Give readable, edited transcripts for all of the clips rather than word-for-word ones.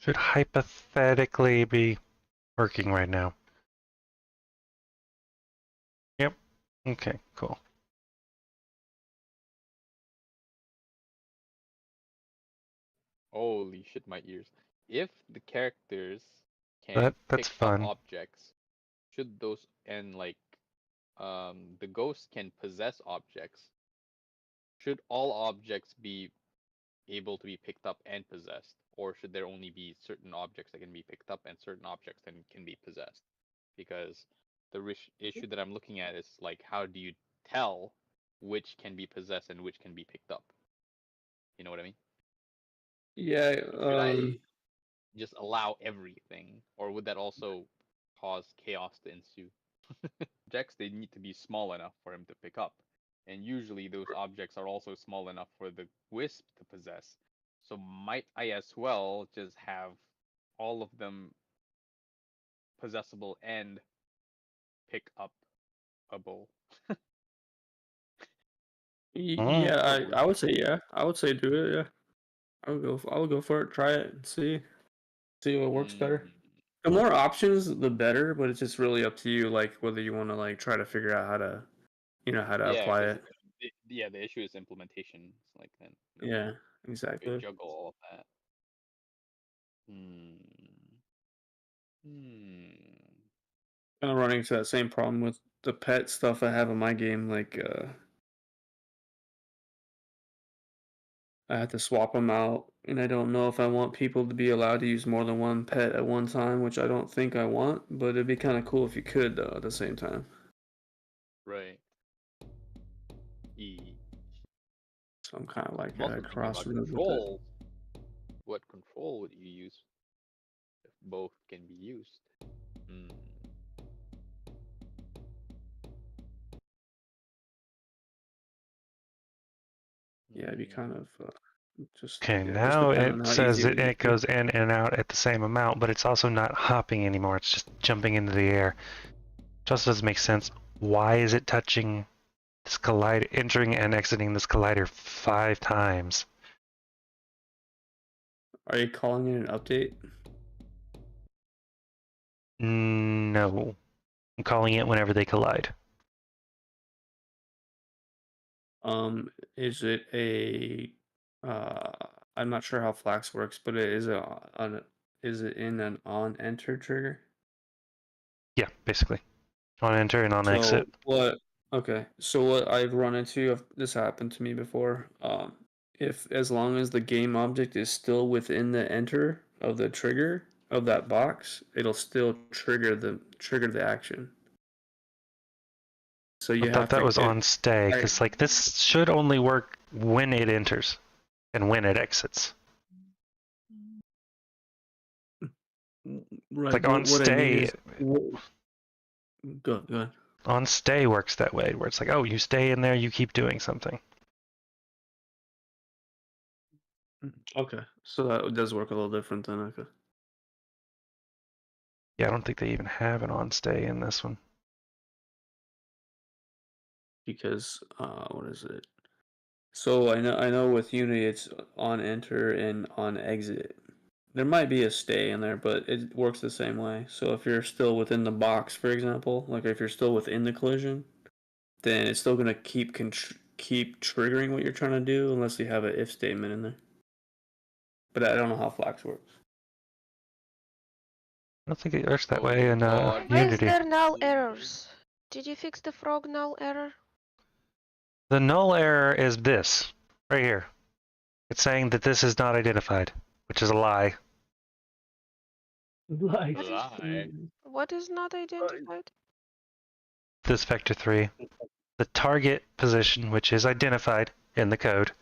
Should hypothetically be working right now. Yep. Okay, cool. Holy shit, my ears. If the characters can That's pick up fun. objects, should those and like the ghost can possess objects, should all objects be able to be picked up and possessed? Or should there only be certain objects that can be picked up and certain objects that can be possessed? Because the issue that I'm looking at is like, how do you tell which can be possessed and which can be picked up? You know what I mean? Yeah. Should I just allow everything, or would that also cause chaos to ensue? Objects, they need to be small enough for him to pick up, and usually those objects are also small enough for the wisp to possess. So might I as well just have all of them possessible and pick up a bowl? Yeah, I would say yeah. I would say do it. Yeah, I would go for it. Try it and see what works better. The more options, the better. But it's just really up to you, like whether you want to like try to figure out how to, how to Yeah, apply because it. the issue is implementation. It's like then Yeah, you exactly. juggle all of that. Hmm. Hmm. Kind of running into that same problem with the pet stuff I have in my game. Like, I had to swap them out, and I don't know if I want people to be allowed to use more than one pet at one time, which I don't think I want. But it'd be kind of cool if you could, though, at the same time. Right. E. So I'm kind of like I'm at a also thinking about crossroads with it. controls. What control would you use if both can be used? Hmm. Yeah, it'd be kind of just Okay, just now depend on it how easy says it would it be. goes in and out at the same amount, but it's also not hopping anymore. It's just jumping into the air. Just doesn't make sense. Why is it touching this collider, entering and exiting this collider 5 times? Are you calling it an update? No. I'm calling it whenever they collide. Is it a uh I'm not sure how Flax works, but is it in an on enter trigger? Yeah, basically. On enter and on So exit. what okay, so what I've run into, this happened to me before. If as long as the game object is still within the enter of the trigger of that box, it'll still trigger the action. So I you thought have that to was on stay, I, because like this should only work when it enters and when it exits. right, Like but on what I mean stay, is go ahead. on stay works that way, where it's like, oh, you stay in there, you keep doing something. Okay, so that does work a little different then. Okay. Yeah, I don't think they even have an on stay in this one. Because what is it? So I know with Unity it's on enter and on exit. There might be a stay in there, but it works the same way. So if you're still within the box, for example, like if you're still within the collision, then it's still gonna keep triggering what you're trying to do unless you have an if statement in there. But I don't know how Flax works. I don't think it works that Oh way in God. Why is Unity. there null errors? Did you fix the frog null error? The null error is this, right here. It's saying that this is not identified, which is a lie. Like, Lie. What is not identified? This vector 3. The target position, which is identified in the code,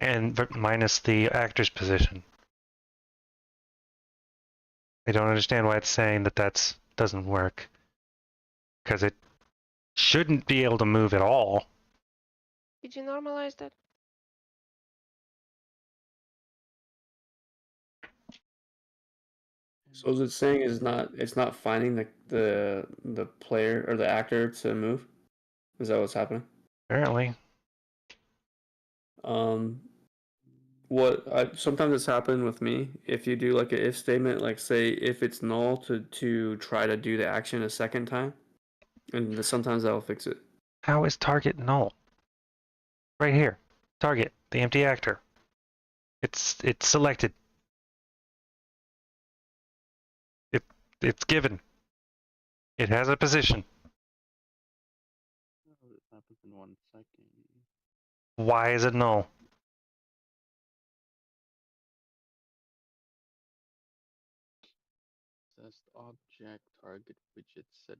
and minus the actor's position. I don't understand why it's saying that that doesn't work. Because it shouldn't be able to move at all. Did you normalize that? so is it saying it's not finding the player or the actor to move? Is that what's happening? Apparently. Um, Sometimes it's happened with me. If you do like an if statement, like say if it's null to try to do the action a second time, and sometimes that'll fix it. How is target null? Right here. Target, the empty actor. It's selected. It's given. It has a position. It happens in 1 second. Why is it null? Possessed object target widget set